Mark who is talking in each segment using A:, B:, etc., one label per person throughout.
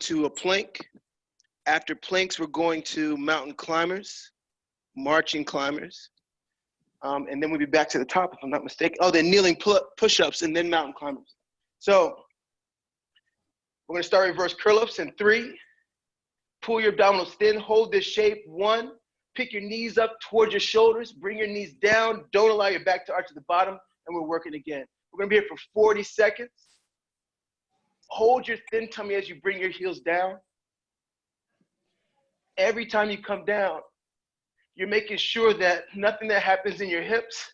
A: to a plank. After planks, we're going to mountain climbers, marching climbers. And then we'll be back to the top, if I'm not mistaken. Oh, then kneeling push-ups and then mountain climbers. So we're gonna start reverse curl-ups in 3. Pull your abdominals thin, hold this shape. 1, pick your knees up towards your shoulders, bring your knees down, don't allow your back to arch at the bottom, and we're working again. We're gonna be here for 40 seconds. Hold your thin tummy as you bring your heels down. Every time you come down, you're making sure that nothing that happens in your hips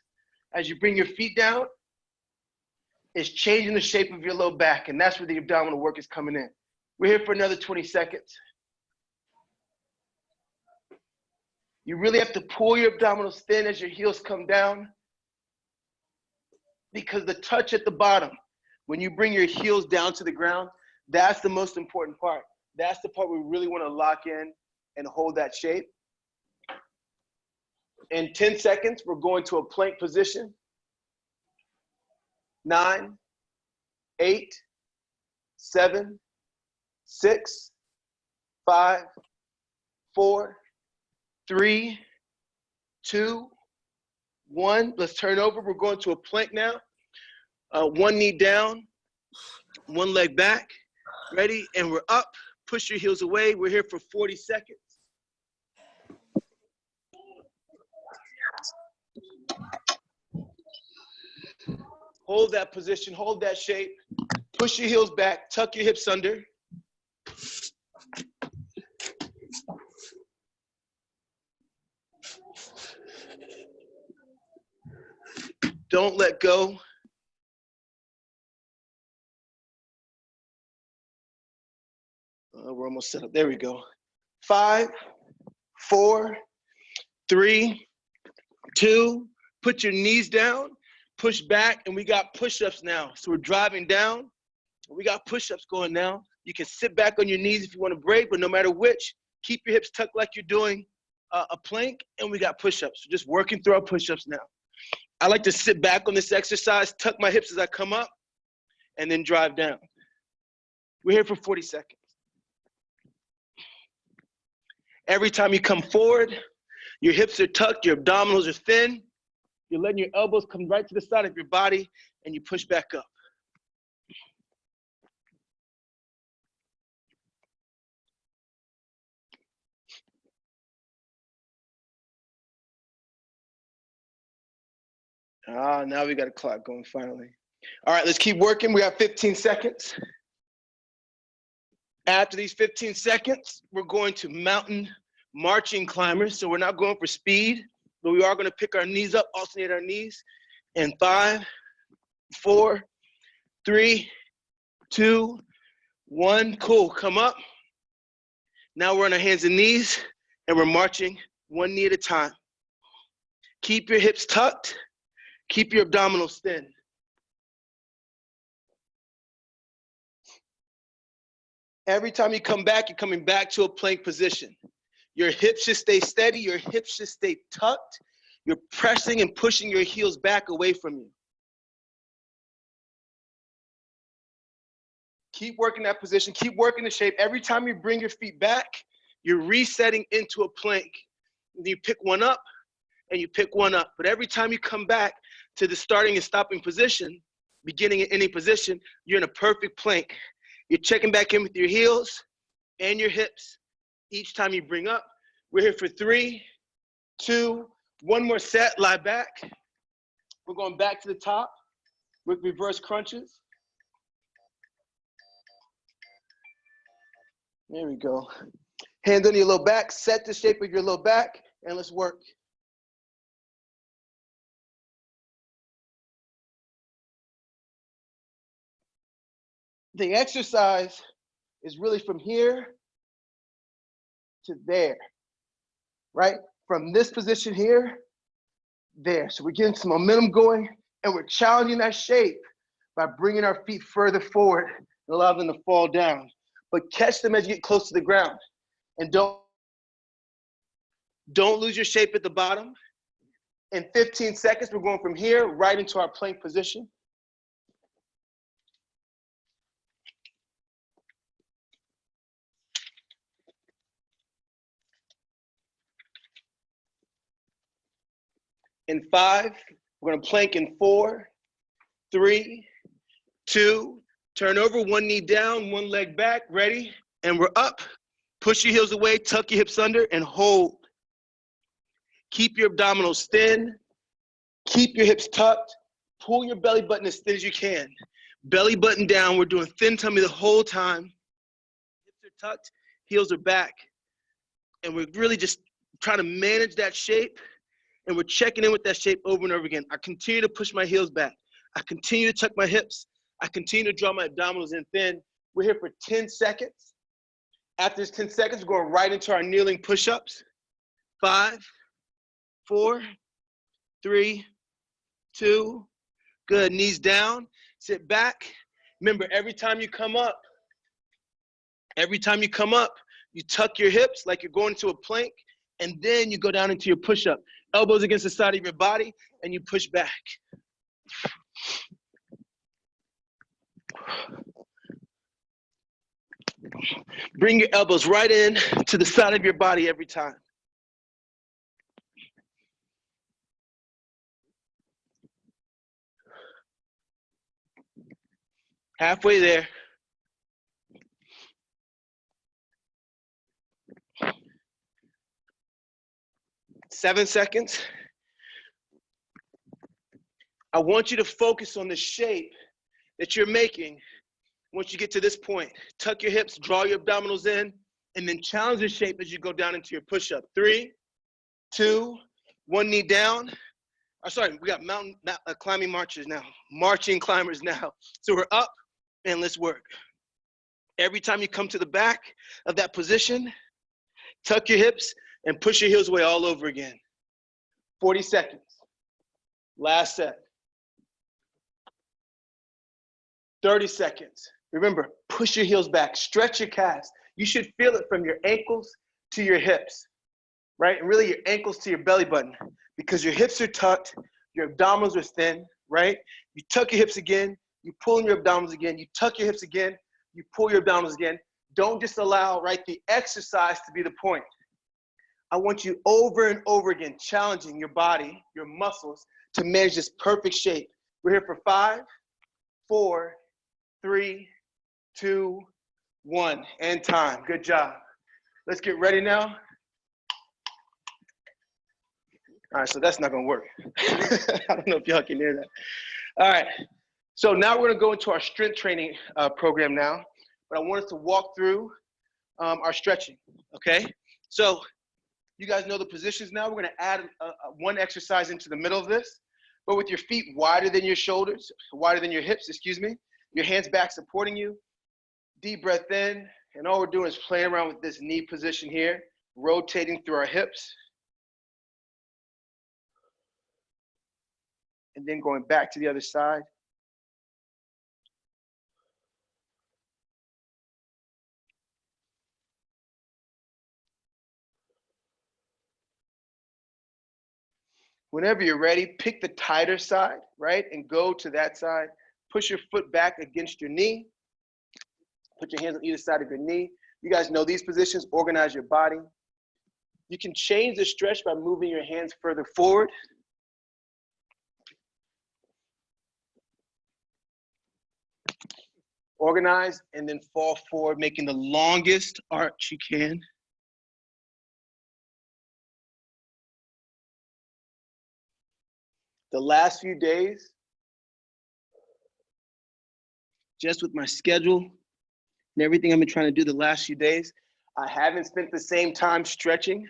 A: as you bring your feet down is changing the shape of your low back, and that's where the abdominal work is coming in. We're here for another 20 seconds. You really have to pull your abdominals thin as your heels come down, because the touch at the bottom, when you bring your heels down to the ground, that's the most important part. That's the part we really want to lock in and hold that shape. In 10 seconds, we're going to a plank position. 9, 8, 7, 6, 5, 4, 3, 2, 1. Let's turn over. We're going to a plank now. 1 knee down, 1 leg back. Ready? And we're up. Push your heels away. We're here for 40 seconds. Hold that position, hold that shape. Push your heels back, tuck your hips under. Don't let go. We're almost set up. There we go. 5, 4, 3, 2. Put your knees down, push back, and we got push-ups now. So we're driving down. We got push-ups going now. You can sit back on your knees if you want to break, but no matter which, keep your hips tucked like you're doing a plank, and we got push-ups. So just working through our push-ups now. I like to sit back on this exercise, tuck my hips as I come up, and then drive down. We're here for 40 seconds. Every time you come forward, your hips are tucked, your abdominals are thin. You're letting your elbows come right to the side of your body, and you push back up. Now we got a clock going finally. All right, let's keep working. We have 15 seconds. After these 15 seconds, we're going to mountain marching climbers. So we're not going for speed, but we are going to pick our knees up, alternate our knees. And 5, 4, 3, 2, 1. Cool. Come up. Now we're on our hands and knees, and we're marching 1 knee at a time. Keep your hips tucked. Keep your abdominals thin. Every time you come back, you're coming back to a plank position. Your hips should stay steady. Your hips should stay tucked. You're pressing and pushing your heels back away from you. Keep working that position. Keep working the shape. Every time you bring your feet back, you're resetting into a plank. You pick one up and you pick one up. But every time you come back to the starting and stopping position, beginning in any position, you're in a perfect plank. You're checking back in with your heels and your hips each time you bring up. We're here for 3, 2, 1 more set, lie back. We're going back to the top with reverse crunches. There we go. Hands on your low back, set the shape of your low back, and let's work. The exercise is really from here to there, right? From this position here, there. So we're getting some momentum going, and we're challenging that shape by bringing our feet further forward and allow them to fall down. But catch them as you get close to the ground. And don't lose your shape at the bottom. In 15 seconds, we're going from here right into our plank position. In 5, we're gonna plank in 4, 3, 2, turn over, one knee down, one leg back, ready? And we're up. Push your heels away, tuck your hips under, and hold. Keep your abdominals thin. Keep your hips tucked. Pull your belly button as thin as you can. Belly button down. We're doing thin tummy the whole time. Hips are tucked, heels are back. And we're really just trying to manage that shape. And we're checking in with that shape over and over again. I continue to push my heels back. I continue to tuck my hips. I continue to draw my abdominals in thin. We're here for 10 seconds. After this 10 seconds, we're going right into our kneeling push-ups. 5, 4, 3, 2, good. Knees down, sit back. Remember, every time you come up, you tuck your hips like you're going to a plank, and then you go down into your push-up. Elbows against the side of your body, and you push back. Bring your elbows right in to the side of your body every time. Halfway there. Seven seconds. I want you to focus on the shape that you're making once you get to this point. Tuck your hips, draw your abdominals in, and then challenge the shape as you go down into your push-up. 3, 2, 1 knee down. Sorry, we got mountain climbing marchers now. Marching climbers now. So we're up, and let's work. Every time you come to the back of that position, tuck your hips and push your heels away all over again. 40 seconds. Last set. 30 seconds. Remember, push your heels back, stretch your calves. You should feel it from your ankles to your hips, right? And really your ankles to your belly button, because your hips are tucked, your abdominals are thin, right? You tuck your hips again, you pull in your abdominals again, you tuck your hips again, you pull your abdominals again. Don't just allow, right, the exercise to be the point. I want you over and over again challenging your body, your muscles, to manage this perfect shape. We're here for 5, 4, 3, 2, 1, and time. Good job. Let's get ready now. All right, so that's not gonna work. I don't know if y'all can hear that. All right, so now we're gonna go into our strength training program now, but I want us to walk through our stretching, okay? So you guys know the positions now. We're gonna add one exercise into the middle of this, but with your feet wider than your shoulders, wider than your hips, excuse me, your hands back supporting you, deep breath in, and all we're doing is playing around with this knee position here, rotating through our hips, and then going back to the other side. Whenever you're ready, pick the tighter side, right? And go to that side. Push your foot back against your knee. Put your hands on either side of your knee. You guys know these positions, organize your body. You can change the stretch by moving your hands further forward. Organize and then fall forward, making the longest arch you can. The last few days, just with my schedule and everything I've been trying to do the last few days, I haven't spent the same time stretching,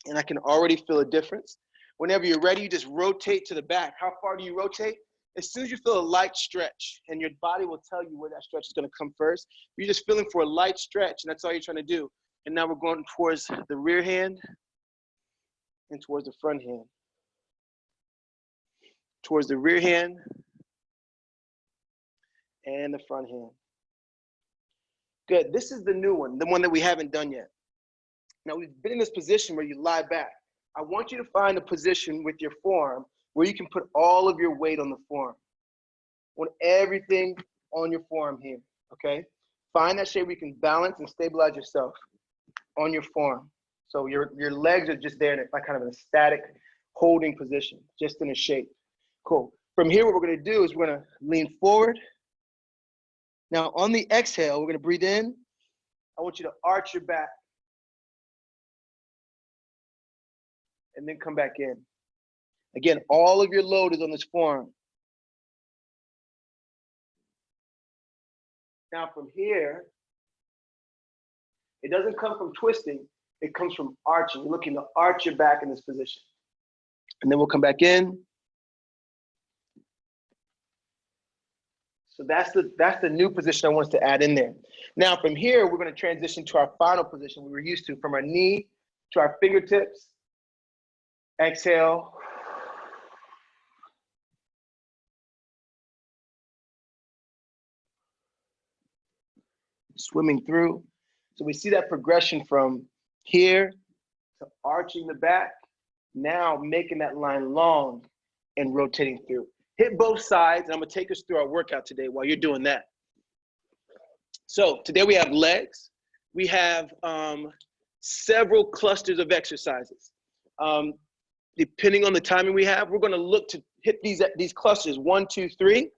A: and I can already feel a difference. Whenever you're ready, you just rotate to the back. How far do you rotate? As soon as you feel a light stretch, and your body will tell you where that stretch is gonna come first, you're just feeling for a light stretch, and that's all you're trying to do. And now we're going towards the rear hand and towards the front hand. Towards the rear hand and the front hand. Good, this is the new one, the one that we haven't done yet. Now we've been in this position where you lie back. I want you to find a position with your forearm where you can put all of your weight on the forearm. I want everything on your forearm here, okay? Find that shape where you can balance and stabilize yourself on your forearm. So your legs are just there in like kind of a static holding position, just in a shape. Cool. From here, what we're gonna do is we're gonna lean forward. Now on the exhale, we're gonna breathe in. I want you to arch your back. And then come back in. Again, all of your load is on this forearm. Now from here, it doesn't come from twisting, it comes from arching. You're looking to arch your back in this position. And then we'll come back in. So that's the new position I want us to add in there. Now from here, we're gonna transition to our final position we were used to, from our knee to our fingertips. Exhale. Swimming through. So we see that progression from here to arching the back, now making that line long and rotating through. Hit both sides, and I'm gonna take us through our workout today while you're doing that. So today we have legs. We have several clusters of exercises. Depending on the timing we have, we're gonna look to hit these clusters, 1, 2, 3,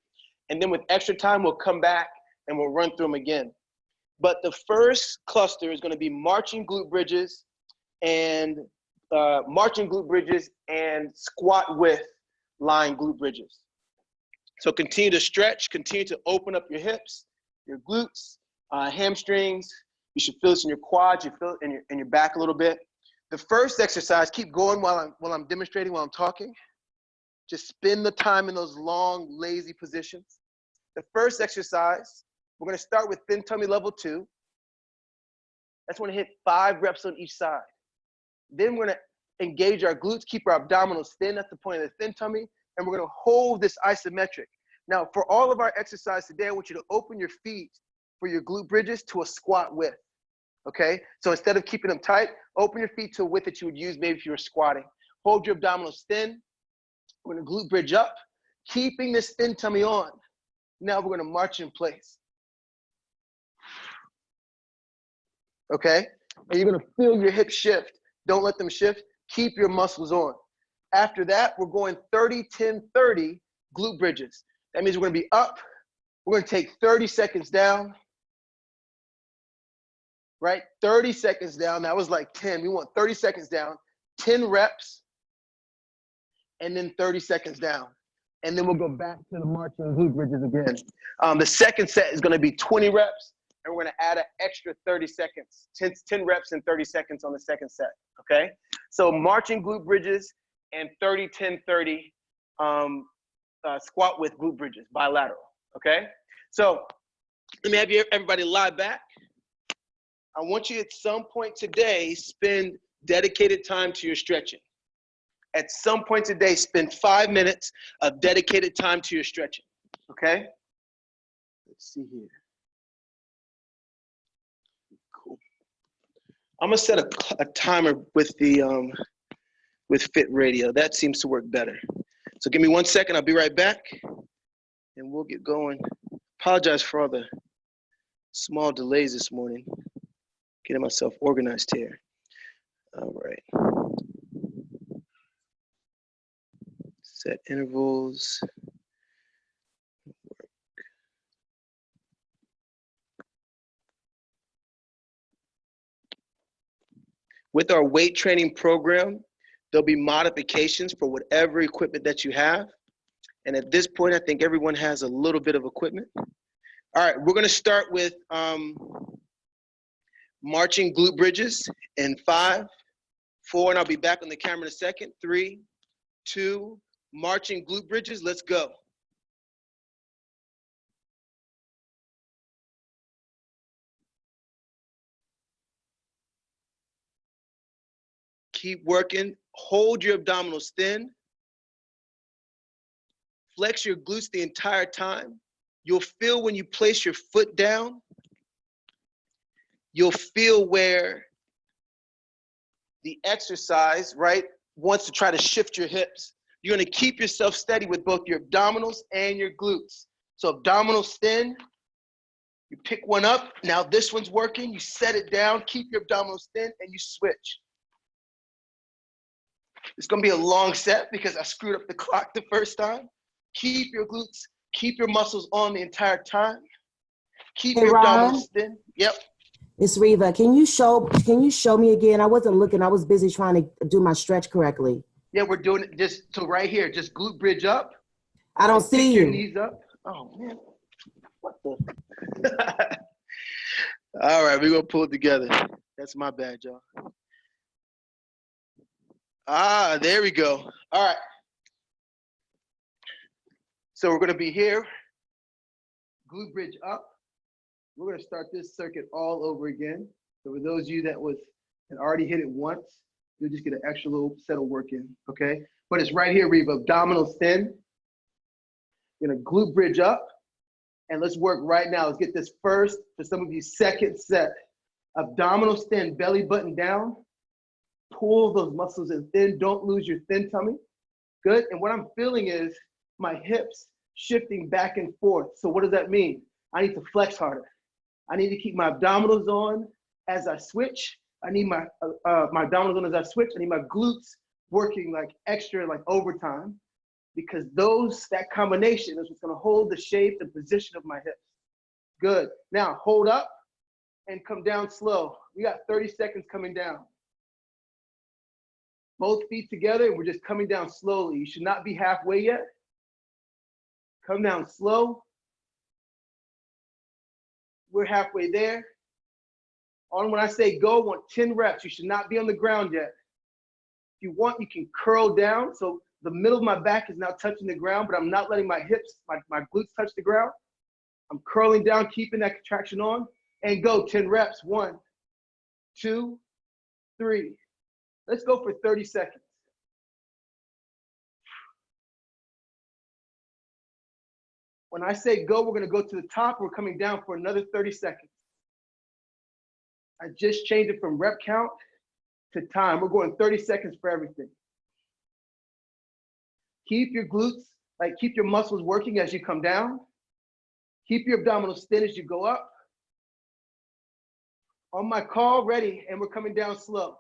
A: and then with extra time, we'll come back and we'll run through them again. But the first cluster is gonna be marching glute bridges and squat with lying glute bridges. So continue to stretch, continue to open up your hips, your glutes, hamstrings. You should feel this in your quads, you feel it in your back a little bit. The first exercise, keep going while I'm demonstrating, while I'm talking. Just spend the time in those long, lazy positions. The first exercise, we're gonna start with thin tummy level 2. That's when we hit 5 reps on each side. Then we're gonna engage our glutes, keep our abdominals thin. That's the point of the thin tummy. And we're gonna hold this isometric. Now, for all of our exercise today, I want you to open your feet for your glute bridges to a squat width, okay? So instead of keeping them tight, open your feet to a width that you would use maybe if you were squatting. Hold your abdominals thin. We're gonna glute bridge up, keeping this thin tummy on. Now we're gonna march in place. Okay? And you're gonna feel your hips shift. Don't let them shift. Keep your muscles on. After that, we're going 30, 10, 30 glute bridges. That means we're gonna be up. We're gonna take 30 seconds down. Right? 30 seconds down. That was like 10. We want 30 seconds down, 10 reps, and then 30 seconds down. And then we'll go back to the marching glute bridges again. The second set is gonna be 20 reps, and we're gonna add an extra 30 seconds, 10 reps and 30 seconds on the second set, okay? So marching glute bridges and 30, 10, 30 squat with glute bridges, bilateral, okay? So let me have everybody lie back. I want you at some point today, spend dedicated time to your stretching. At some point today, spend 5 minutes of dedicated time to your stretching, okay? Let's see here. Cool. I'm gonna set a timer with the with Fit Radio. That seems to work better. So give me 1 second, I'll be right back, and we'll get going. Apologize for all the small delays this morning. Getting myself organized here. All right. Set intervals. With our weight training program, there'll be modifications for whatever equipment that you have. And at this point, I think everyone has a little bit of equipment. All right, we're gonna start with marching glute bridges in 5, 4, and I'll be back on the camera in a second. 3, 2, marching glute bridges, let's go. Keep working, hold your abdominals thin. Flex your glutes the entire time. You'll feel when you place your foot down, you'll feel where the exercise, right, wants to try to shift your hips. You're gonna keep yourself steady with both your abdominals and your glutes. So abdominals thin, you pick one up, now this one's working, you set it down, keep your abdominals thin, and you switch. It's gonna be a long set because I screwed up the clock the first time. Keep your glutes, keep your muscles on the entire time. Keep your abdominals thin. Yep.
B: It's Reva. Can you show me again? I wasn't looking. I was busy trying to do my stretch correctly.
A: Yeah, we're doing it just so right here. Just glute bridge up.
B: I don't see you.
A: Your knees up. Oh man. What the? All right, we're gonna pull it together. That's my bad, y'all. Ah, there we go. All right. So we're gonna be here. Glute bridge up. We're gonna start this circuit all over again. So for those of you that had already hit it once, you'll just get an extra little set of work in, okay? But it's right here, Reva. Abdominals thin. You're gonna glute bridge up. And let's work right now. Let's get this first, for some of you, second set. Abdominals thin, belly button down. Pull those muscles in thin. Don't lose your thin tummy. Good. And what I'm feeling is my hips shifting back and forth. So what does that mean? I need to flex harder. I need to keep my abdominals on as I switch. I need my abdominals on as I switch. I need my glutes working like extra, like overtime, because that combination is what's gonna hold the shape and position of my hips. Good. Now hold up and come down slow. We got 30 seconds coming down. Both feet together, and we're just coming down slowly. You should not be halfway yet. Come down slow. We're halfway there. When I say go, I want 10 reps. You should not be on the ground yet. If you want, you can curl down. So the middle of my back is now touching the ground, but I'm not letting my hips, my glutes touch the ground. I'm curling down, keeping that contraction on, and go 10 reps. 1, 2, 3. Let's go for 30 seconds. When I say go, we're gonna go to the top. We're coming down for another 30 seconds. I just changed it from rep count to time. We're going 30 seconds for everything. Keep your glutes, keep your muscles working as you come down. Keep your abdominals thin as you go up. On my call, ready, and we're coming down slow.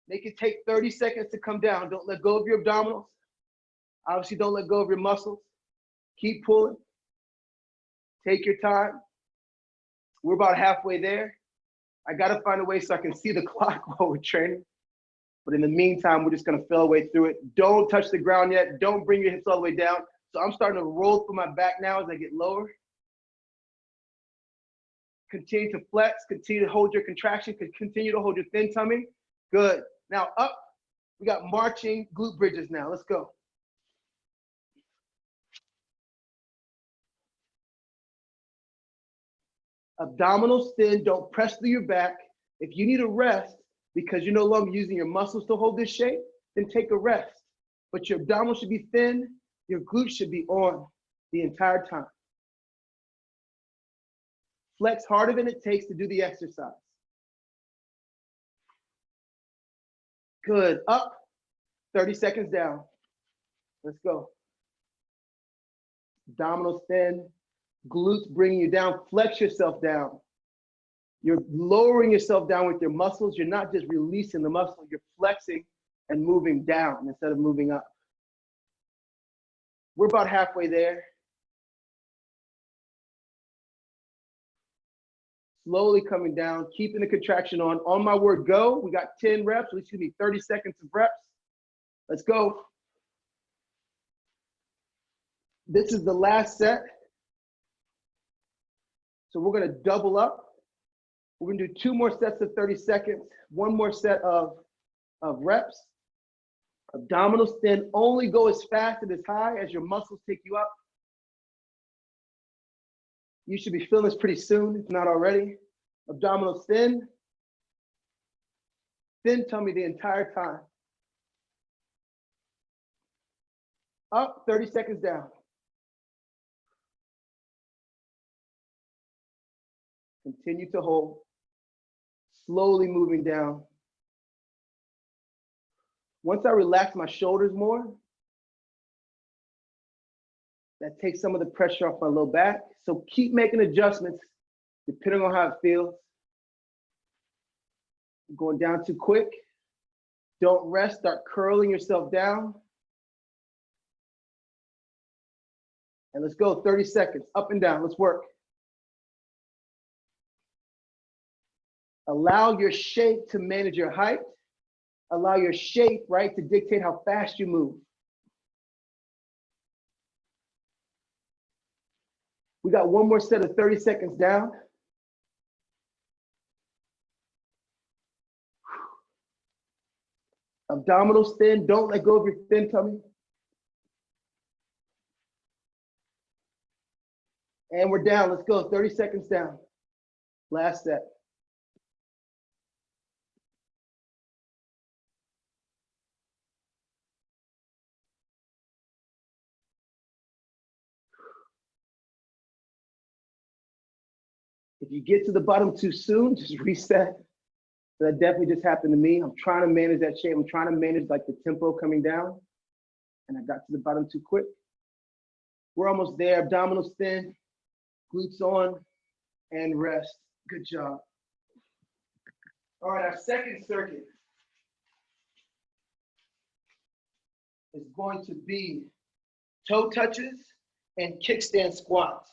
A: Make it take 30 seconds to come down. Don't let go of your abdominals. Obviously, don't let go of your muscles. Keep pulling. Take your time. We're about halfway there. I gotta find a way so I can see the clock while we're training. But in the meantime, we're just gonna feel our way through it. Don't touch the ground yet. Don't bring your hips all the way down. So I'm starting to roll through my back now as I get lower. Continue to flex, continue to hold your contraction, continue to hold your thin tummy. Good. Now up, we got marching glute bridges now. Let's go. Abdominals thin, don't press through your back. If you need a rest because you're no longer using your muscles to hold this shape, then take a rest. But your abdominals should be thin, your glutes should be on the entire time. Flex harder than it takes to do the exercise. Good, up, 30 seconds down. Let's go. Abdominals thin, glutes bringing you down, flex yourself down. You're lowering yourself down with your muscles. You're not just releasing the muscle, you're flexing and moving down instead of moving up. We're about halfway there. Slowly coming down, keeping the contraction on. On my word, go. We got 10 reps, which should be 30 seconds of reps. Let's go. This is the last set. So we're gonna double up. We're gonna do 2 more sets of 30 seconds, 1 more set of reps. Abdominals thin, only go as fast and as high as your muscles take you up. You should be feeling this pretty soon, if not already. Abdominals thin. Thin tummy the entire time. Up, 30 seconds down. Continue to hold. Slowly moving down. Once I relax my shoulders more, that takes some of the pressure off my low back. So keep making adjustments depending on how it feels. Going down too quick, Don't rest, start curling yourself down. And let's go, 30 seconds, up and down, let's work. Allow your shape to manage your height. Allow your shape, right, to dictate how fast you move. We got one more set of 30 seconds down. Abdominals thin, don't let go of your thin tummy. And we're down, let's go, 30 seconds down. Last set. If you get to the bottom too soon, just reset. That definitely just happened to me. I'm trying to manage that shape. I'm trying to manage like the tempo coming down. And I got to the bottom too quick. We're almost there. Abdominals thin, glutes on, and rest. Good job. All right, our second circuit is going to be toe touches and kickstand squats.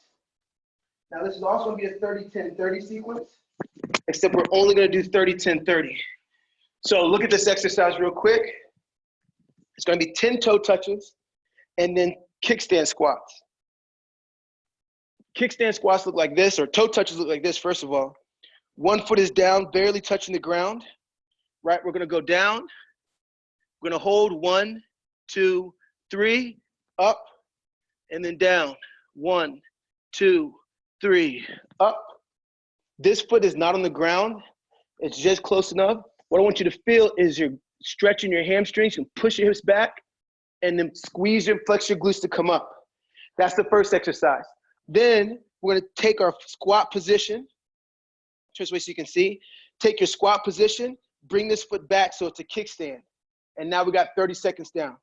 A: Now this is also going to be a 30-10-30 sequence, except we're only going to do 30-10-30. So look at this exercise real quick. It's going to be 10 toe touches and then kickstand squats. Kickstand squats look like this, or toe touches look like this, first of all. One foot is down, barely touching the ground, right? We're going to go down. We're going to hold 1, 2, 3, up, and then down. 1, 2, 3, up. This foot is not on the ground. It's just close enough. What I want you to feel is you're stretching your hamstrings and push your hips back and then squeeze and flex your glutes to come up. That's the first exercise. Then we're gonna take our squat position. Turn this way so you can see. Take your squat position, bring this foot back so it's a kickstand. And now we got 30 seconds down.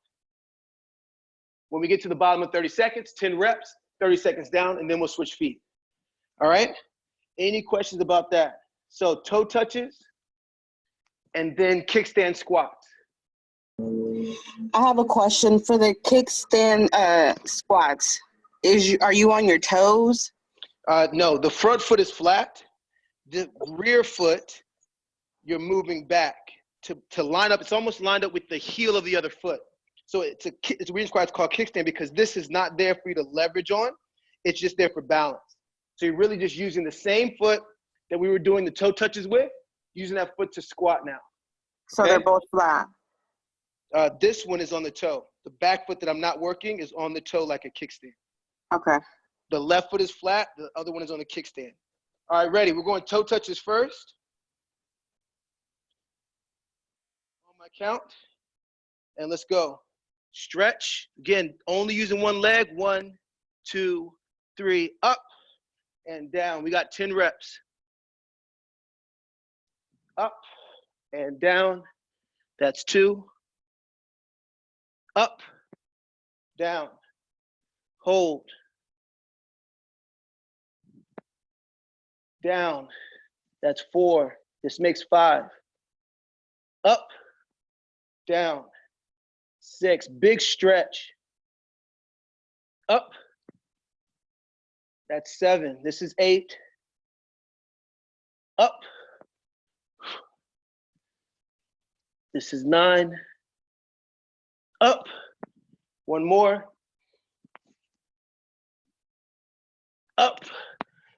A: When we get to the bottom of 30 seconds, 10 reps, 30 seconds down, and then we'll switch feet. All right? Any questions about that? So toe touches and then kickstand squats.
C: I have a question for the kickstand squats. Are you on your toes?
A: No, the front foot is flat. The rear foot, you're moving back to line up. It's almost lined up with the heel of the other foot. So it's a reason why it's called kickstand, because this is not there for you to leverage on. It's just there for balance. So you're really just using the same foot that we were doing the toe touches with, using that foot to squat now.
C: So
A: okay?
C: they're both flat.
A: This one is on the toe. The back foot that I'm not working is on the toe like a kickstand.
C: Okay.
A: The left foot is flat. The other one is on the kickstand. All right, ready? We're going toe touches first. On my count. And let's go. Stretch. Again, only using one leg. 1, 2, 3, up and down. We got 10 reps. Up and down. That's 2. Up, down, hold, down. That's 4. This makes 5. Up, down, 6. Big stretch. Up. That's 7. This is 8. Up. This is 9. Up. 1 more. Up.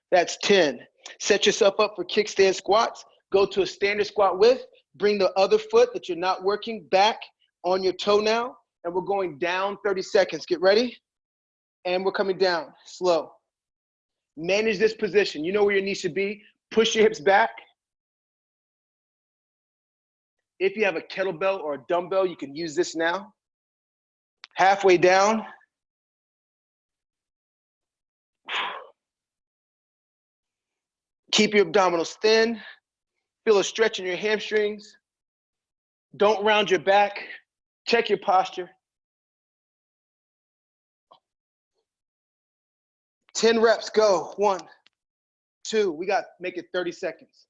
A: That's 10. Set yourself up for kickstand squats. Go to a standard squat width. Bring the other foot that you're not working back on your toe now. And we're going down 30 seconds. Get ready. And we're coming down slow. Manage this position. You know where your knee should be. Push your hips back. If you have a kettlebell or a dumbbell, you can use this now. Halfway down. Keep your abdominals thin. Feel a stretch in your hamstrings. Don't round your back. Check your posture. 10 reps, go. 1, 2, we got, make it 30 seconds.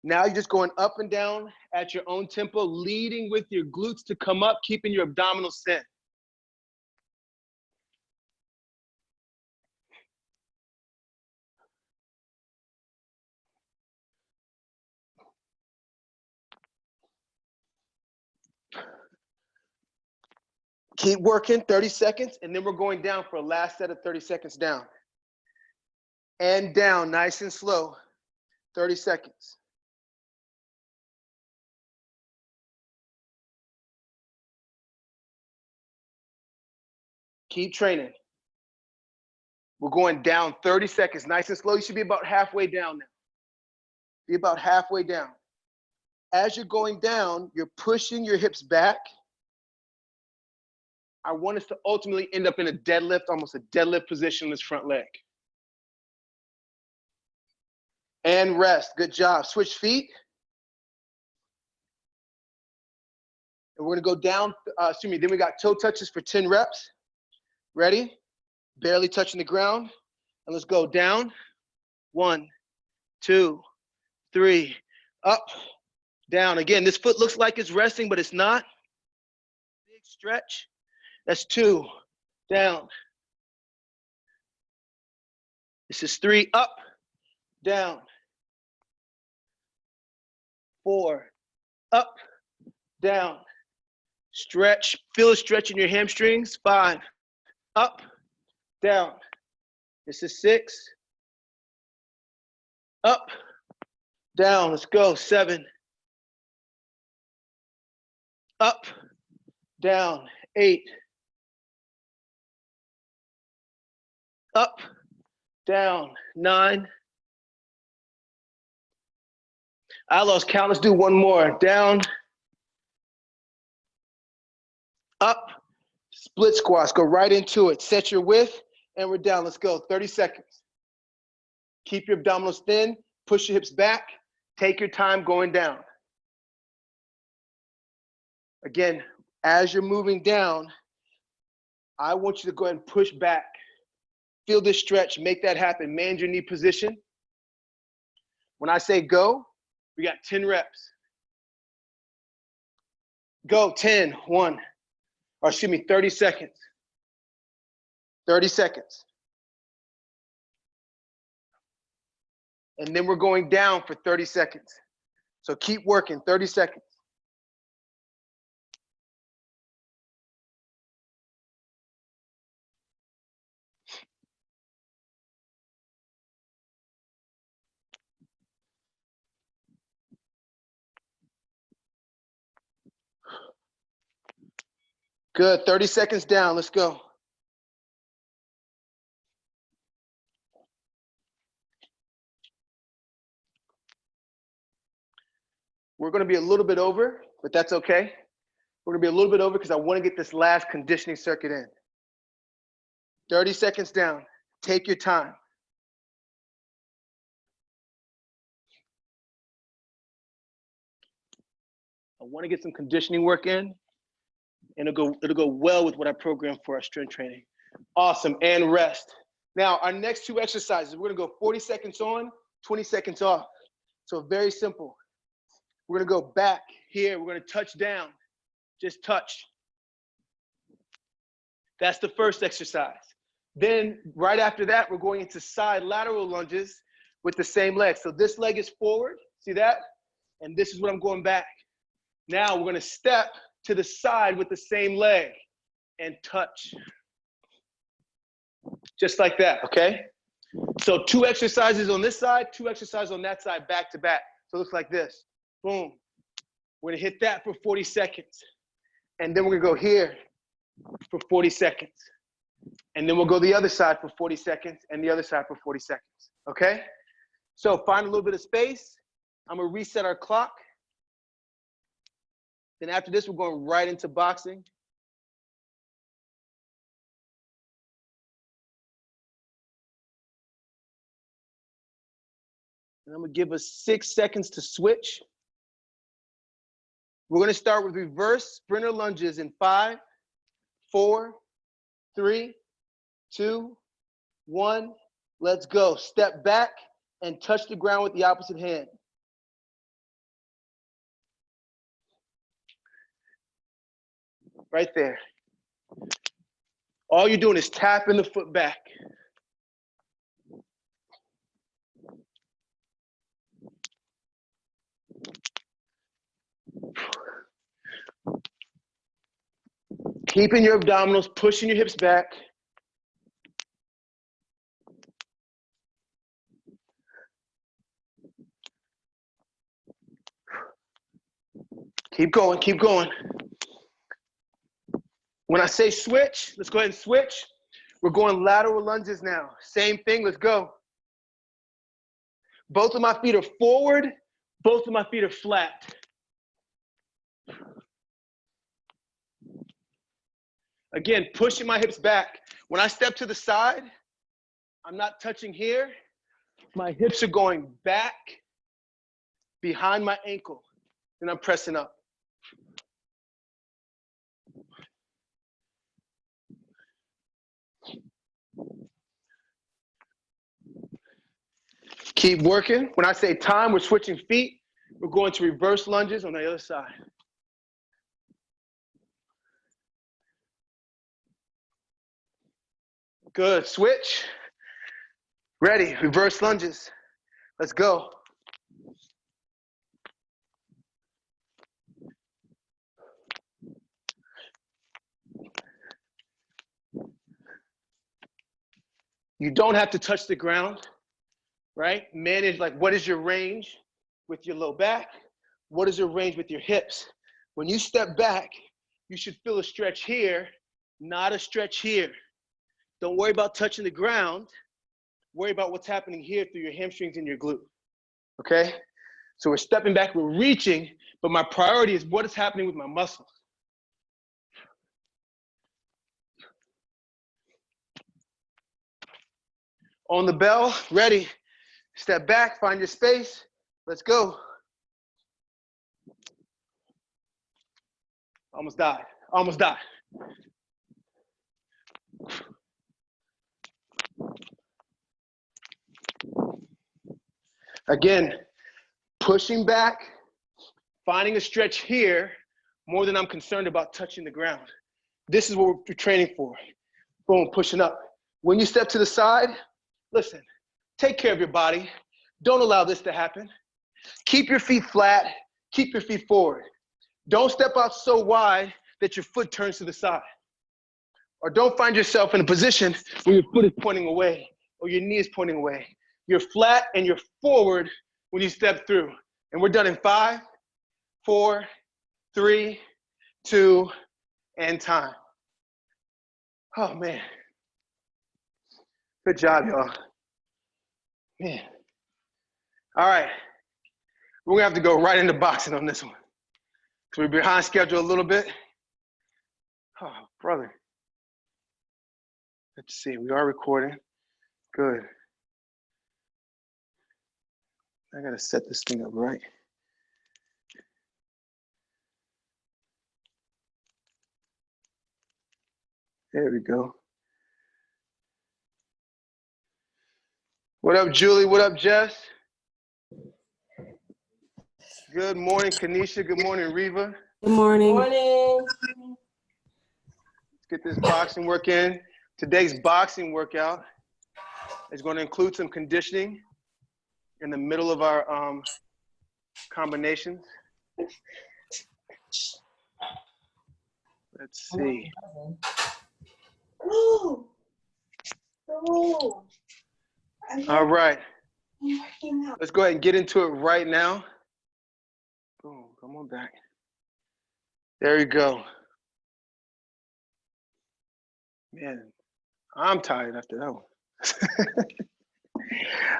A: Now you're just going up and down at your own tempo, leading with your glutes to come up, keeping your abdominals thin. Keep working, 30 seconds, and then we're going down for a last set of 30 seconds down. And down, nice and slow, 30 seconds. Keep training. We're going down 30 seconds, nice and slow. You should be about halfway down now. Be about halfway down. As you're going down, you're pushing your hips back. I want us to ultimately end up in a deadlift, almost a deadlift position on this front leg. And rest, good job. Switch feet. And we're gonna go down, then we got toe touches for 10 reps. Ready? Barely touching the ground. And let's go down. 1, 2, 3, up, down. Again, this foot looks like it's resting, but it's not. Big stretch. That's 2, down. This is 3, up, down. 4, up, down. Stretch, feel a stretch in your hamstrings. 5, up, down. This is 6, up, down. Let's go. 7, up, down. 8, up, down. 9. I lost count. Let's do one more. Down, up, split squats. Go right into it. Set your width, and we're down. Let's go. 30 seconds. Keep your abdominals thin. Push your hips back. Take your time going down. Again, as you're moving down, I want you to go ahead and push back. Feel this stretch. Make that happen. Man your knee position. When I say go, we got 10 reps. Go, 10, 1. Or excuse me, 30 seconds. 30 seconds. And then we're going down for 30 seconds. So keep working, 30 seconds. Good, 30 seconds down, let's go. We're gonna be a little bit over, but that's okay. We're gonna be a little bit over because I wanna get this last conditioning circuit in. 30 seconds down, take your time. I wanna get some conditioning work in, and it'll go well with what I programmed for our strength training. Awesome, and rest. Now, our next 2 exercises, we're gonna go 40 seconds on, 20 seconds off. So very simple. We're gonna go back here, we're gonna touch down, just touch. That's the first exercise. Then right after that, we're going into side lateral lunges with the same leg. So this leg is forward, see that? And this is what I'm going back. Now we're gonna step to the side with the same leg and touch. Just like that, okay? So 2 exercises on this side, 2 exercises on that side, back to back. So it looks like this, boom. We're gonna hit that for 40 seconds. And then we're gonna go here for 40 seconds. And then we'll go the other side for 40 seconds and the other side for 40 seconds, okay? So find a little bit of space. I'm gonna reset our clock. Then after this, we're going right into boxing. And I'm gonna give us 6 seconds to switch. We're gonna start with reverse sprinter lunges in 5, 4, 3, 2, 1. Let's go. Step back and touch the ground with the opposite hand. right there. All you're doing is tapping the foot back. Keeping your abdominals, pushing your hips back. Keep going, keep going. When I say switch, let's go ahead and switch. We're going lateral lunges now. Same thing, let's go. Both of my feet are forward, both of my feet are flat. Again, pushing my hips back. When I step to the side, I'm not touching here. My hips are going back behind my ankle, and I'm pressing up. Keep working. When I say time, we're switching feet. We're going to reverse lunges on the other side. Good, switch. Ready, reverse lunges. Let's go. You don't have to touch the ground, right? Manage, like, what is your range with your low back? What is your range with your hips? When you step back, you should feel a stretch here, not a stretch here. Don't worry about touching the ground. Worry about what's happening here through your hamstrings and your glute, okay? So we're stepping back, we're reaching, but my priority is what is happening with my muscles. On the bell, ready. Step back, find your space. Let's go. Almost died, almost died. Again, pushing back, finding a stretch here more than I'm concerned about touching the ground. This is what we're training for. Boom, pushing up. When you step to the side, listen, take care of your body. Don't allow this to happen. Keep your feet flat, keep your feet forward. Don't step out so wide that your foot turns to the side. Or don't find yourself in a position where your foot is pointing away or your knee is pointing away. You're flat and you're forward when you step through. And we're done in 5, 4, 3, 2, and time. Oh, man. Good job, y'all. Man. All right. We're going to have to go right into boxing on this one. So we're behind schedule a little bit. Oh, brother. Let's see. We are recording. Good. I got to set this thing up right. There we go. What up, Julie? What up, Jess? Good morning, Kanisha. Good morning, Reva.
B: Good morning.
D: Morning.
A: Let's get this boxing work in. Today's boxing workout is going to include some conditioning in the middle of our combinations. Let's see. All right. Let's go ahead and get into it right now. Boom, come on back. There you go. Man, I'm tired after that one.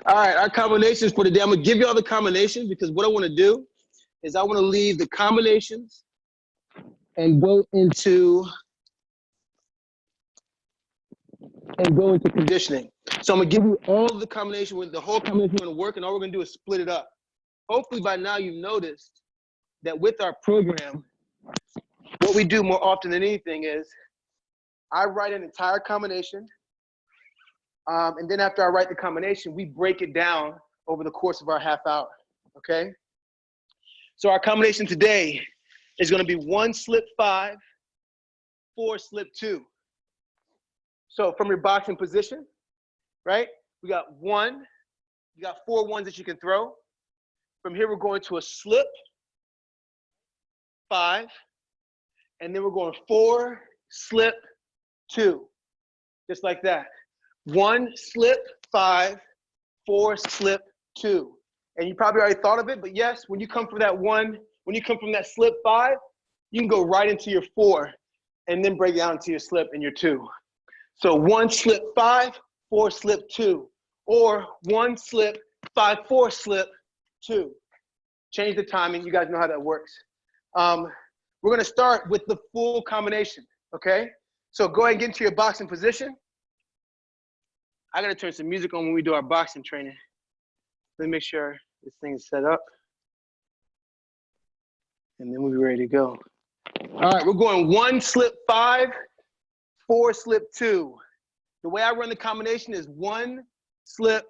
A: All right, our combinations for today. I'm gonna give you all the combinations because what I wanna do is I wanna leave the combinations and go into conditioning. So I'm gonna give you all of the combination with the whole combination gonna work, and all we're gonna do is split it up. Hopefully by now you've noticed that with our program, what we do more often than anything is I write an entire combination, and then after I write the combination, we break it down over the course of our half hour, okay? So our combination today is gonna be 1 slip 5, 4, slip 2. So from your boxing position, right? We got 1, you got 4 ones that you can throw. From here, we're going to a slip, 5, and then we're going 4, slip, 2, just like that. 1, slip, 5, 4, slip, 2. And you probably already thought of it, but yes, when you come from that 1, when you come from that slip 5, you can go right into your 4 and then break down into your slip and your 2. So 1, slip, 5, 4, slip, 2. Or 1, slip, 5, 4, slip, 2. Change the timing. You guys know how that works. We're going to start with the full combination, okay? So go ahead and get into your boxing position. I got to turn some music on when we do our boxing training. Let me make sure this thing is set up. And then we'll be ready to go. All right, we're going 1, slip, 5, 4, slip, 2. The way I run the combination is 1, slip,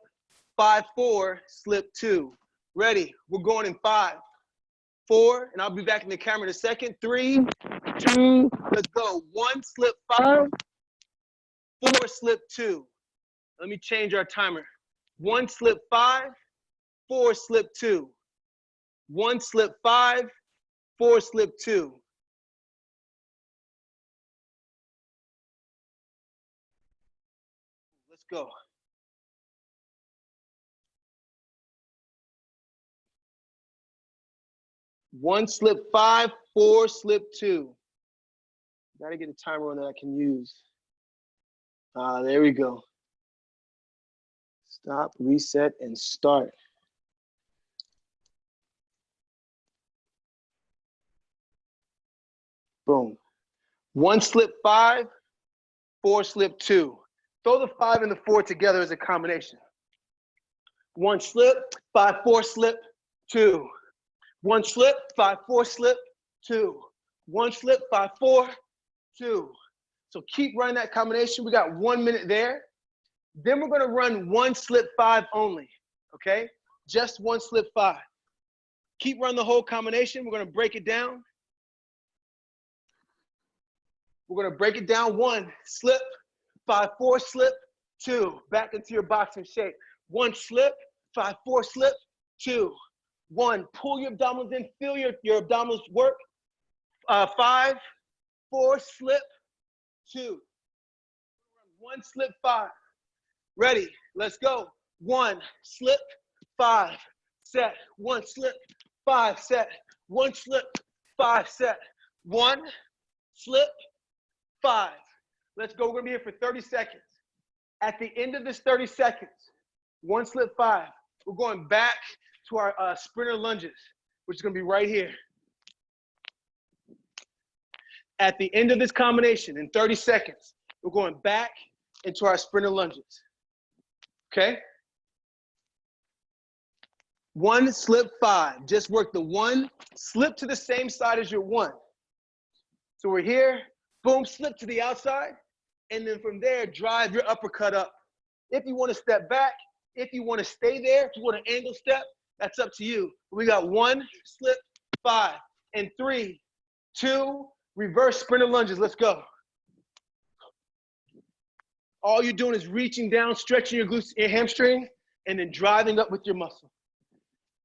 A: 5, 4, slip, 2. Ready? We're going in 5, 4, and I'll be back in the camera in a second. 3, 2, let's go. 1, slip, 5, 4, slip, 2. Let me change our timer. 1, slip, 5, 4, slip, 2. 1, slip, 5, 4, slip, 2. Let's go. One, slip, 5, 4, slip, 2. Gotta get a timer on that I can use. There we go. Stop, reset, and start. Boom. 1, slip, 5, 4, slip, 2. Throw the 5 and the 4 together as a combination. 1, slip, 5, 4, slip, 2. 1, slip, 5, 4, slip, 2. 1, slip, 5, 4, 2. So keep running that combination. We got 1 minute there. Then we're going to run 1, slip, 5 only, okay? Just 1, slip, 5. Keep running the whole combination. We're going to break it down. We're going to break it down. 1, slip, 5, 4, slip, 2. Back into your boxing shape. 1, slip, 5, 4, slip, 2. 1, pull your abdominals in, feel your abdominals work. 5, 4, slip, 2. 1, slip, 5. Ready, let's go. 1, slip, 5, set. 1, slip, 5, set. 1, slip, 5, set. 1, slip, 5. Let's go, we're gonna be here for 30 seconds. At the end of this 30 seconds, 1, slip, 5, we're going back to our sprinter lunges, which is gonna be right here. At the end of this combination, in 30 seconds, we're going back into our sprinter lunges, okay? 1, slip, 5. Just work the 1, slip to the same side as your 1. So we're here, boom, slip to the outside, and then from there, drive your uppercut up. If you wanna step back, if you wanna stay there, if you want an angle step, that's up to you. We got 1, slip, 5, and 3, 2, reverse sprinter lunges. Let's go. All you're doing is reaching down, stretching your glutes, your hamstring, and then driving up with your muscle.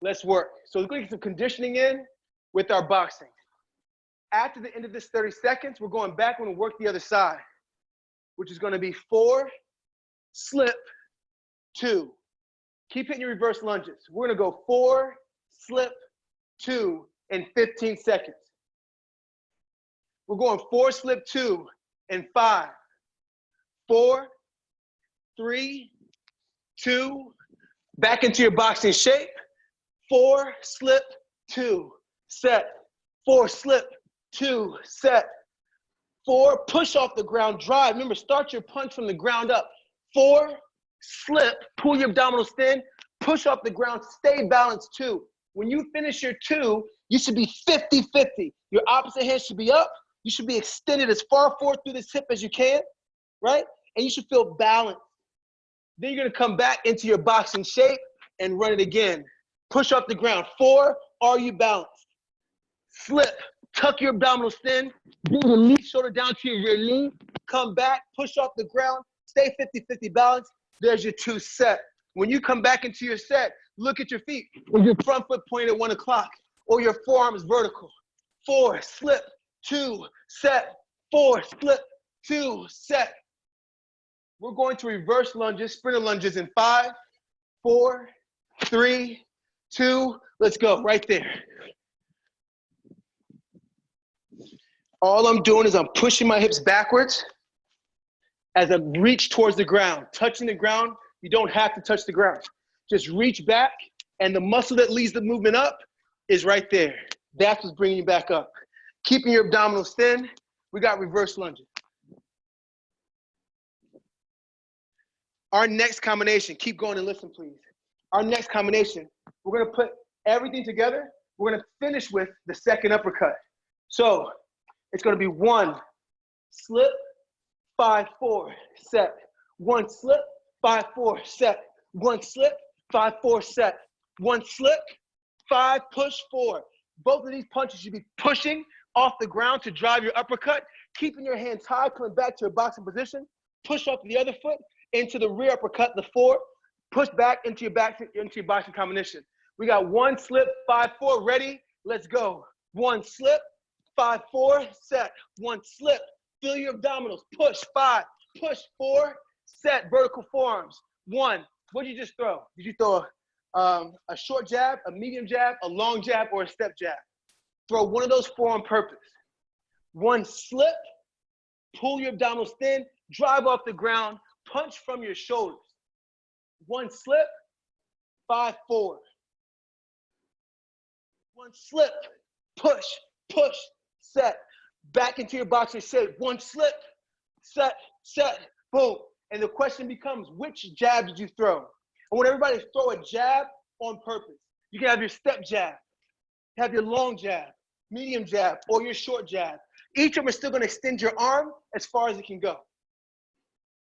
A: Let's work. So we're going to get some conditioning in with our boxing. After the end of this 30 seconds, we're going back and work the other side, which is going to be 4, slip, 2. Keep hitting your reverse lunges. We're going to go 4, slip, 2 in 15 seconds. We're going 4, slip, 2 in 5, 4, 3, 2, back into your boxing shape. 4, slip, 2, set. 4, slip, 2, set. 4, push off the ground, drive. Remember, start your punch from the ground up. 4, slip, pull your abdominals thin, push off the ground, stay balanced 2. When you finish your 2, you should be 50-50. Your opposite hand should be up. You should be extended as far forward through this hip as you can, right? And you should feel balanced. Then you're gonna come back into your boxing shape and run it again. Push off the ground. 4, are you balanced? Slip, Tuck your abdominals thin. Bring your left shoulder down to your rear knee. Come back, push off the ground. Stay 50-50 balance. There's your 2 set. When you come back into your set, look at your feet. Is your front foot pointed at 1 o'clock or your forearm is vertical? 4, slip, 2, set. 4, slip, 2, set. We're going to reverse lunges, sprinter lunges in 5, 4, 3, 2, let's go, right there. All I'm doing is I'm pushing my hips backwards as I reach towards the ground. Touching the ground, you don't have to touch the ground. Just reach back, and the muscle that leads the movement up is right there. That's what's bringing you back up. Keeping your abdominals thin, we got reverse lunges. Our next combination, keep going and listen, please. Our next combination, we're gonna put everything together. We're gonna finish with the second uppercut. So it's gonna be 1, slip, 5, 4, set. 1 slip, 5, 4, set. 1 slip, 5, 4, set. 1 slip, 5, push, 4. Both of these punches should be pushing off the ground to drive your uppercut, keeping your hands high, coming back to a boxing position. Push off the other foot into the rear uppercut, the 4. Push back into your boxing combination. We got 1 slip, 5, 4, ready, let's go. 1 slip, 5, 4, set. 1 slip, feel your abdominals, push, 5, push, 4, set, vertical forearms. 1, what did you just throw? Did you throw a short jab, a medium jab, a long jab, or a step jab? Throw one of those 4 on purpose. 1 slip, pull your abdominals thin, drive off the ground, punch from your shoulders. 1 slip, 5, 4. 1 slip, push, push, set. Back into your boxing shape. 1 slip, set, set, boom. And the question becomes, which jab did you throw? I want everybody to throw a jab on purpose. You can have your step jab, have your long jab, medium jab, or your short jab. Each of them are still gonna extend your arm as far as it can go.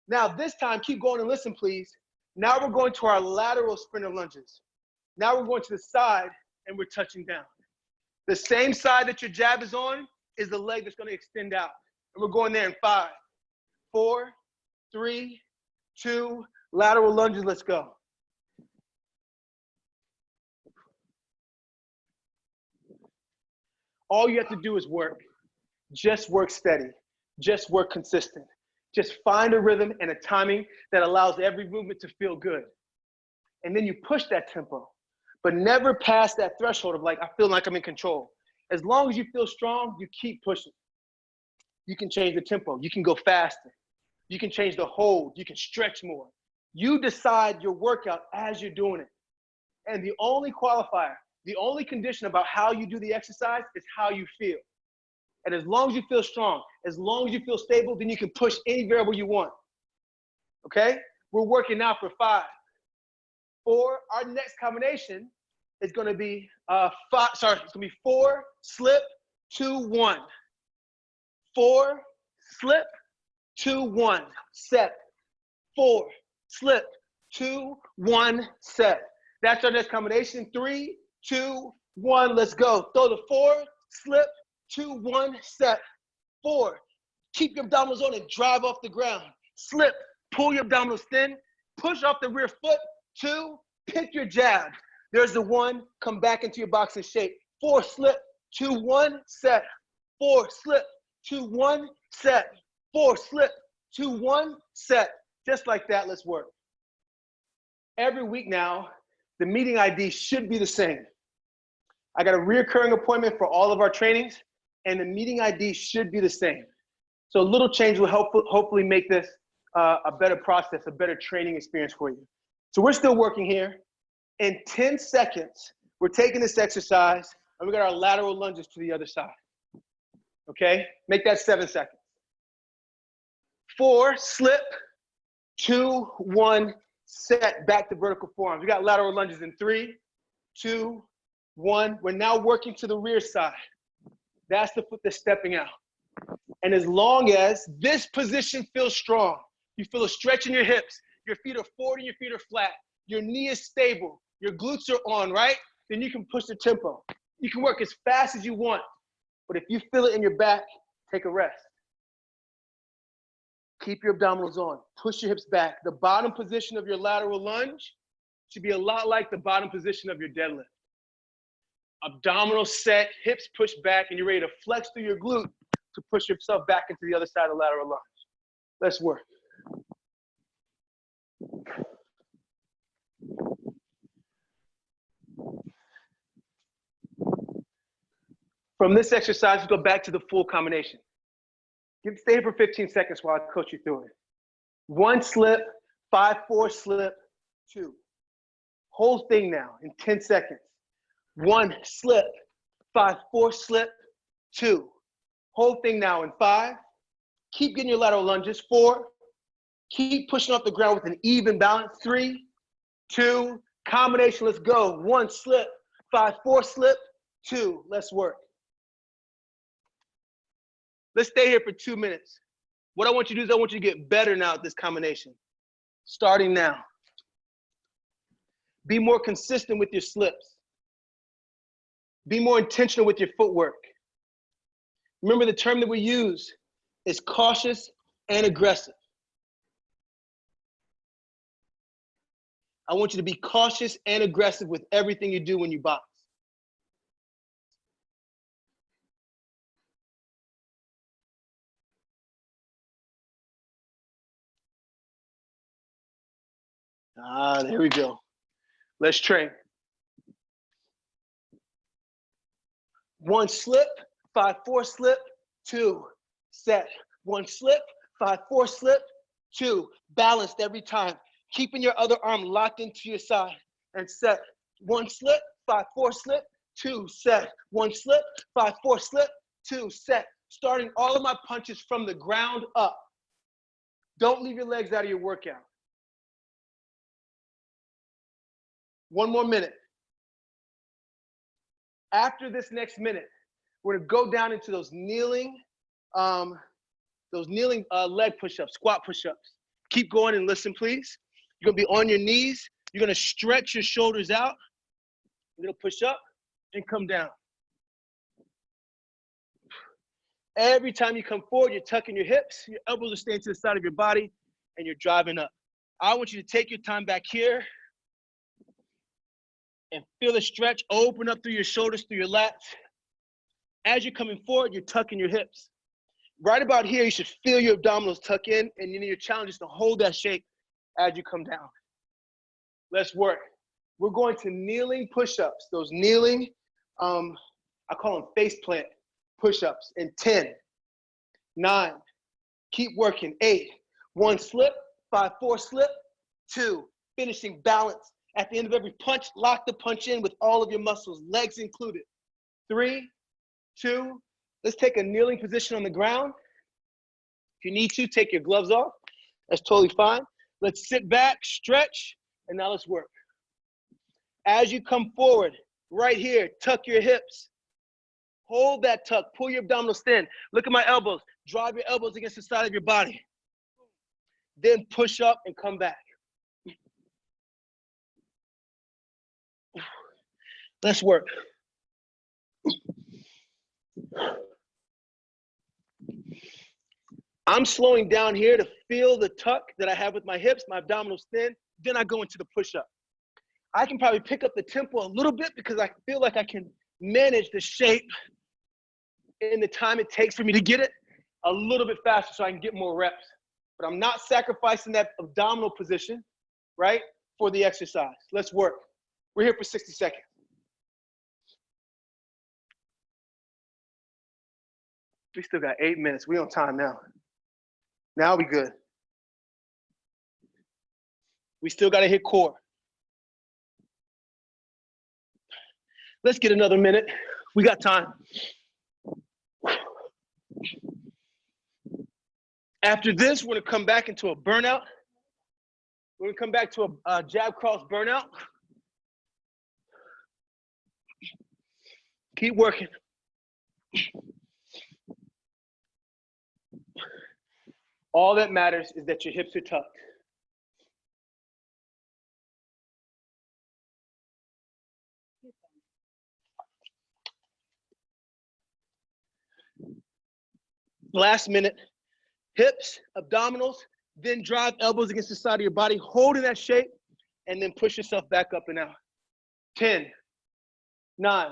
A: Now this time, keep going and listen, please. Now we're going to our lateral sprinter lunges. Now we're going to the side and we're touching down. The same side that your jab is on is the leg that's gonna extend out. And we're going there in 5, 4, 3, 2, lateral lunges, let's go. All you have to do is work. Just work steady. Just work consistent. Just find a rhythm and a timing that allows every movement to feel good. And then you push that tempo, but never pass that threshold of like, I feel like I'm in control. As long as you feel strong, you keep pushing. You can change the tempo. You can go faster. You can change the hold. You can stretch more. You decide your workout as you're doing it. And the only qualifier, the only condition about how you do the exercise is how you feel. And as long as you feel strong, as long as you feel stable, then you can push any variable you want. Okay? We're working now for 5, 4. Our next combination is going to be it's going to be 4, slip, 2, 1. 4, slip, 2, 1, set. 4, slip, 2, 1, set. That's our next combination. 3, 2, 1, let's go. Throw the 4, slip, 2, 1, set. 4, keep your abdominals on and drive off the ground. Slip, pull your abdominals thin, push off the rear foot. 2, pick your jab. There's the 1, come back into your boxing shape. 4, slip, 2, 1, set. 4, slip, 2, 1, set. 4, slip, 2, 1, set. Just like that, let's work. Every week now, the meeting ID should be the same. I got a reoccurring appointment for all of our trainings, and the meeting ID should be the same. So a little change will hopefully make this a better process, a better training experience for you. So we're still working here. In 10 seconds, we're taking this exercise, and we got our lateral lunges to the other side. Okay? Make that 7 seconds. 4, slip, 2, 1, set, back to vertical forearms. We got lateral lunges in 3, 2, 1. We're now working to the rear side. That's the foot that's stepping out. And as long as this position feels strong, you feel a stretch in your hips, your feet are forward and your feet are flat, your knee is stable, your glutes are on, right? Then you can push the tempo. You can work as fast as you want. But if you feel it in your back, take a rest. Keep your abdominals on. Push your hips back. The bottom position of your lateral lunge should be a lot like the bottom position of your deadlift. Abdominals set, hips push back, and you're ready to flex through your glute to push yourself back into the other side of the lateral lunge. Let's work. From this exercise, let's go back to the full combination. Stay here for 15 seconds while I coach you through it. 1 slip, 5-4 slip, 2. Whole thing now in 10 seconds. 1 slip, 5-4 slip, 2. Whole thing now in 5. Keep getting your lateral lunges. 4. Keep pushing off the ground with an even balance. 3, 2, combination, let's go. 1 slip, 5-4 slip, 2. Let's work. Let's stay here for 2 minutes. What I want you to do is I want you to get better now at this combination. Starting now. Be more consistent with your slips. Be more intentional with your footwork. Remember, the term that we use is cautious and aggressive. I want you to be cautious and aggressive with everything you do when you box. There we go. Let's train. 1 slip, 5-4 slip, 2. Set. 1 slip, 5-4 slip, 2. Balanced every time. Keeping your other arm locked into your side and set. 1 slip, 5-4 slip, 2. Set. 1 slip, 5-4 slip, 2. Set. Starting all of my punches from the ground up. Don't leave your legs out of your workout. 1 more minute. After this next minute, we're gonna go down into those kneeling leg push-ups, squat push-ups. Keep going and listen, please. You're gonna be on your knees. You're gonna stretch your shoulders out. You're gonna push up and come down. Every time you come forward, you're tucking your hips, your elbows are staying to the side of your body, and you're driving up. I want you to take your time back here and feel the stretch open up through your shoulders, through your lats. As you're coming forward, you're tucking your hips. Right about here, you should feel your abdominals tuck in, and your challenge is to hold that shape as you come down. Let's work. We're going to kneeling push-ups. Those kneeling, I call them face plant push-ups in 10, 9, keep working, 8, 1 slip, 5-4 slip, 2, finishing balance. At the end of every punch, lock the punch in with all of your muscles, legs included. 3, 2, let's take a kneeling position on the ground. If you need to, take your gloves off. That's totally fine. Let's sit back, stretch, and now let's work. As you come forward, right here, tuck your hips. Hold that tuck, pull your abdominals thin. Look at my elbows. Drive your elbows against the side of your body. Then push up and come back. Let's work. I'm slowing down here to feel the tuck that I have with my hips, my abdominals thin. Then I go into the push-up. I can probably pick up the tempo a little bit because I feel like I can manage the shape in the time it takes for me to get it a little bit faster so I can get more reps. But I'm not sacrificing that abdominal position, right, for the exercise. Let's work. We're here for 60 seconds. We still got 8 minutes. We on time now. Now we good. We still got to hit core. Let's get another minute. We got time. After this, we're going to come back into a burnout. We're going to come back to a jab cross burnout. Keep working. All that matters is that your hips are tucked. Last minute, hips, abdominals, then drive elbows against the side of your body, holding that shape, and then push yourself back up and out. 10, 9,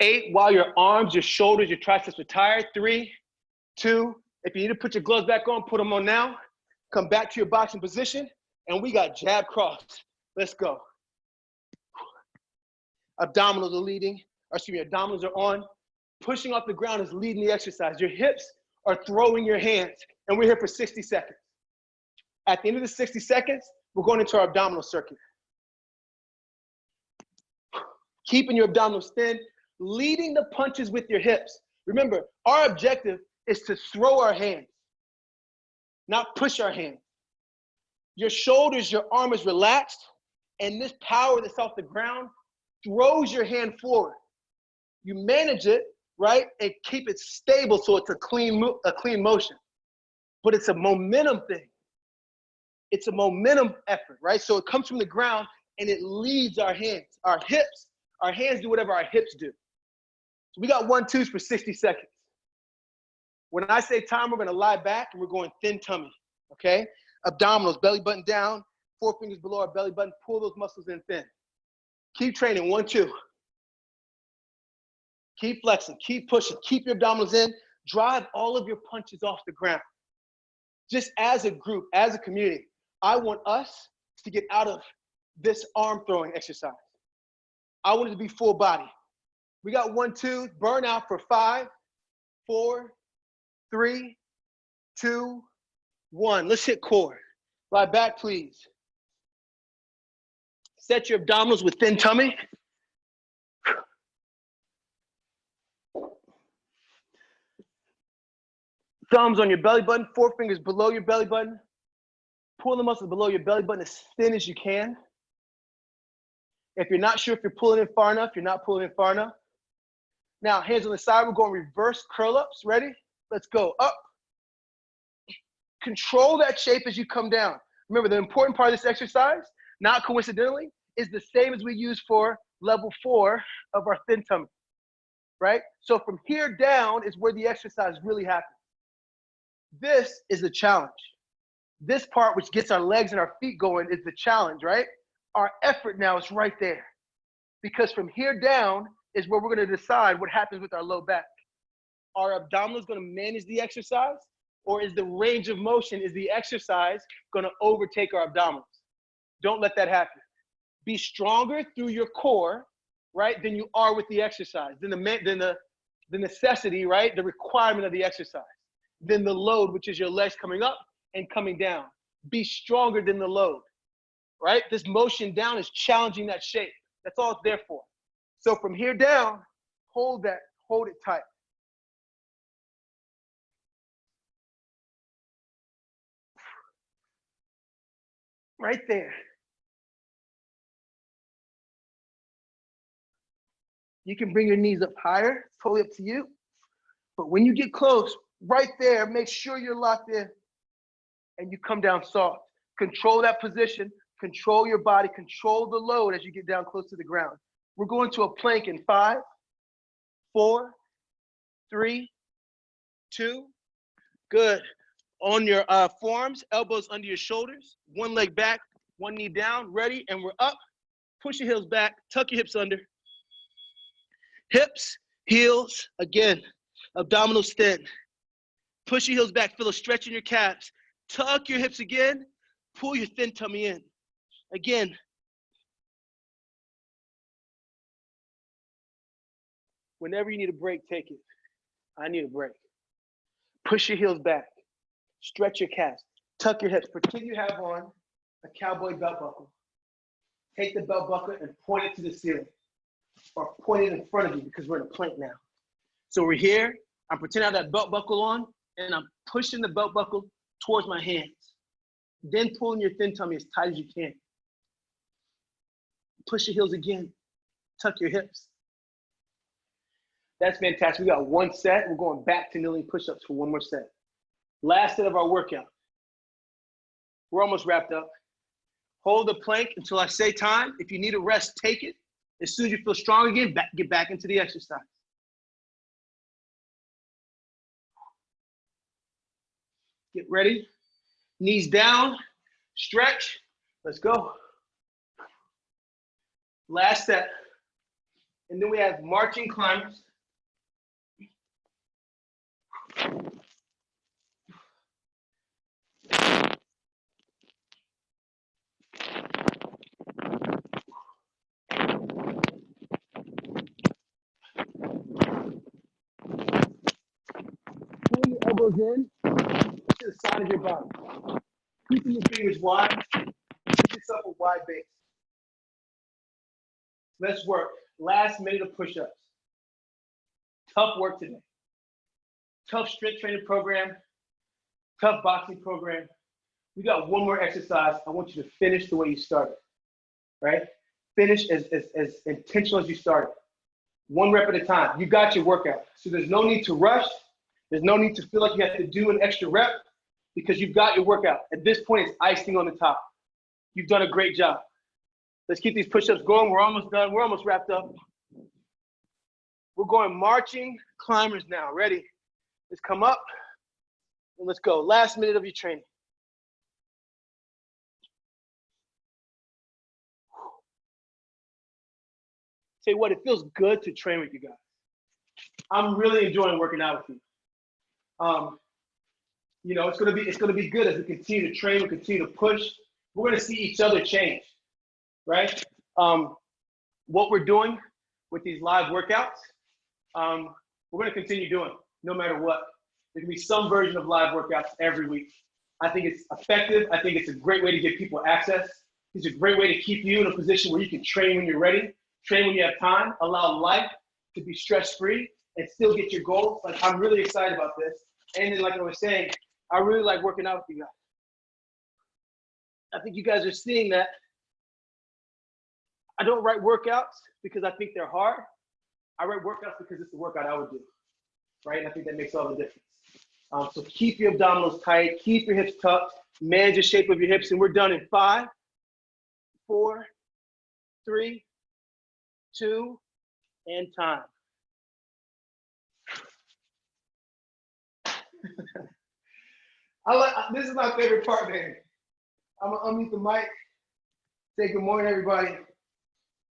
A: 8, while your arms, your shoulders, your triceps are tired. 3, 2, if you need to put your gloves back on, put them on now. Come back to your boxing position, and we got jab cross. Let's go. Abdominals are leading, or excuse me, abdominals are on. Pushing off the ground is leading the exercise. Your hips are throwing your hands, and we're here for 60 seconds. At the end of the 60 seconds, we're going into our abdominal circuit. Keeping your abdominals thin, leading the punches with your hips. Remember, our objective is to throw our hands, not push our hands. Your shoulders, your arm is relaxed, and this power that's off the ground throws your hand forward. You manage it, right, and keep it stable so it's a clean motion. But it's a momentum thing. It's a momentum effort, right? So it comes from the ground and it leads our hands. Our hips, our hands do whatever our hips do. So we got 1-2s for 60 seconds. When I say time, we're gonna lie back and we're going thin tummy, okay? Abdominals, belly button down, 4 fingers below our belly button, pull those muscles in thin. Keep training, 1, 2. Keep flexing, keep pushing, keep your abdominals in, drive all of your punches off the ground. Just as a group, as a community, I want us to get out of this arm throwing exercise. I want it to be full body. We got 1, 2, burn out for 5, 4, 3, 2, 1. Let's hit core. Lie back, please. Set your abdominals with thin tummy. Thumbs on your belly button, 4 fingers below your belly button. Pull the muscles below your belly button as thin as you can. If you're not sure if you're pulling in far enough, you're not pulling in far enough. Now, hands on the side, we're going reverse curl-ups. Ready? Let's go. Up. Control that shape as you come down. Remember, the important part of this exercise, not coincidentally, is the same as we use for level 4 of our thin tummy, right? So from here down is where the exercise really happens. This is the challenge. This part, which gets our legs and our feet going, is the challenge, right? Our effort now is right there. Because from here down is where we're going to decide what happens with our low back. Are abdominals going to manage the exercise? Or is the range of motion, is the exercise going to overtake our abdominals? Don't let that happen. Be stronger through your core, right, than you are with the exercise, than the necessity, right, the requirement of the exercise. Than the load, which is your legs coming up and coming down. Be stronger than the load, right? This motion down is challenging that shape. That's all it's there for. So from here down, hold it tight. Right there. You can bring your knees up higher, it's totally up to you. But when you get close, right there, make sure you're locked in and you come down soft. Control that position, control your body, control the load as you get down close to the ground. We're going to a plank in 5, 4, 3, 2. Good. On your forearms, elbows under your shoulders, 1 leg back, 1 knee down, ready, and we're up. Push your heels back, tuck your hips under. Hips, heels, again, abdominals thin. Push your heels back, feel a stretch in your calves. Tuck your hips again, pull your thin tummy in. Again. Whenever you need a break, take it. I need a break. Push your heels back, stretch your calves, tuck your hips. Pretend you have on a cowboy belt buckle. Take the belt buckle and point it to the ceiling, or point it in front of you because we're in a plank now. So we're here, I'm pretending I have that belt buckle on, and I'm pushing the belt buckle towards my hands. Then pulling your thin tummy as tight as you can. Push your heels again, tuck your hips. That's fantastic. We got 1 set. We're going back to kneeling push-ups for 1 more set. Last set of our workout. We're almost wrapped up. Hold the plank until I say time. If you need a rest, take it. As soon as you feel strong again, get back into the exercise. Get ready. Knees down, stretch. Let's go. Last set. And then we have marching climbers. Pull your elbows in to the side of your body. Keeping your fingers wide. Give yourself a wide base. Let's work. Last minute of push-ups. Tough work today. Tough strength training program. Tough boxing program. We got one more exercise. I want you to finish the way you started. Right? Finish as intentional as you started. One rep at a time. You got your workout. So there's no need to rush. There's no need to feel like you have to do an extra rep because you've got your workout. At this point, it's icing on the top. You've done a great job. Let's keep these push-ups going. We're almost done. We're almost wrapped up. We're going marching climbers now. Ready? Let's come up and let's go. Last minute of your training. Tell you what, it feels good to train with you guys. I'm really enjoying working out with you. You know, it's gonna be good as we continue to train, we continue to push. We're gonna see each other change, right? What we're doing with these live workouts, we're gonna continue doing no matter what. There can be some version of live workouts every week. I think it's effective. I think it's a great way to give people access. It's a great way to keep you in a position where you can train when you're ready, train when you have time, allow life to be stress-free and still get your goals. Like, I'm really excited about this. And then, like I was saying, I really like working out with you guys. I think you guys are seeing that. I don't write workouts because I think they're hard. I write workouts because it's the workout I would do, right? And I think that makes all the difference. So keep your abdominals tight, keep your hips tucked, manage the shape of your hips, and we're done in 5, 4, 3, 2, and time. This is my favorite part, man. I'm gonna unmute the mic, say good morning, everybody.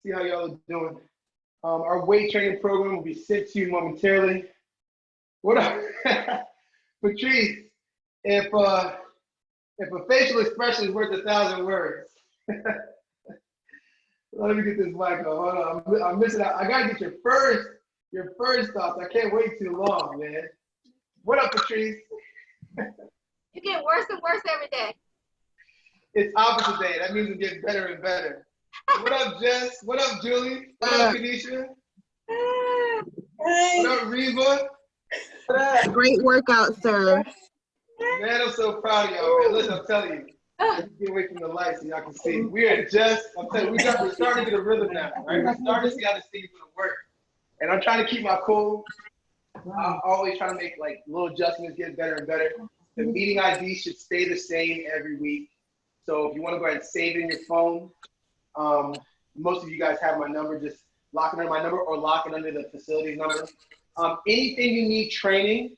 A: See how y'all are doing. Our weight training program will be sent to you momentarily. What up? Patrice, if a facial expression is worth 1,000 words. Let me get this mic on. Hold on, I'm missing out. I gotta get your first thoughts. I can't wait too long, man. What up, Patrice?
D: You get worse and worse every day.
A: It's opposite day. That means it gets better and better. What up, Jess? What up, Julie? What up, Kanisha? What up, Reva?
C: Great workout, sir.
A: Man, I'm so proud of y'all, man. Listen, I'm telling you. Get away from the lights so y'all can see. We are just, I'm telling you, we're starting to get a rhythm now, right? We're starting to see how this thing's gonna work. And I'm trying to keep my cool. I'm always trying to make like little adjustments, get better and better. The meeting ID should stay the same every week. So if you want to go ahead and save it in your phone, most of you guys have my number, just lock it under my number or lock it under the facilities number. Anything you need training,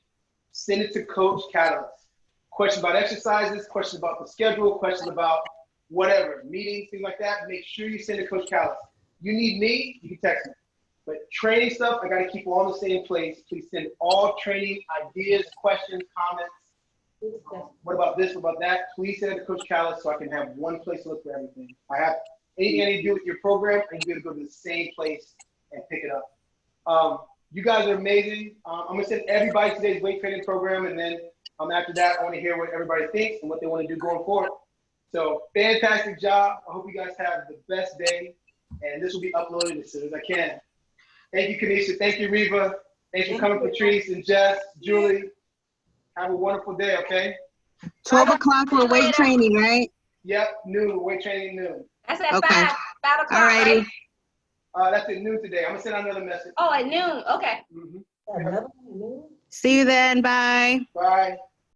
A: send it to Coach Catalyst. Questions about exercises, questions about the schedule, questions about whatever, meetings, things like that, make sure you send it to Coach Catalyst. You need me, you can text me. But training stuff, I got to keep all in the same place. Please send all training ideas, questions, comments. What about this? What about that? Please send it to Coach Callis so I can have one place to look for everything. I have anything I need to do with your program, I can be able to go to the same place and pick it up. You guys are amazing. I'm going to send everybody today's weight training program, and then after that, I want to hear what everybody thinks and what they want to do going forward. So fantastic job. I hope you guys have the best day, and this will be uploaded as soon as I can. Thank you, Kanisha. Thank you, Reva. Thanks for coming, Patrice and Jess, Julie. Have a wonderful day, okay?
C: 12 o'clock for weight training, right?
A: Yep, noon. Weight training noon.
D: That's at
C: Okay.
D: 5 o'clock,
C: Alrighty.
D: right?
A: That's at noon today. I'm going to send out another message.
D: Oh, at noon. Okay.
A: Mm-hmm.
C: See you then. Bye.
A: Bye.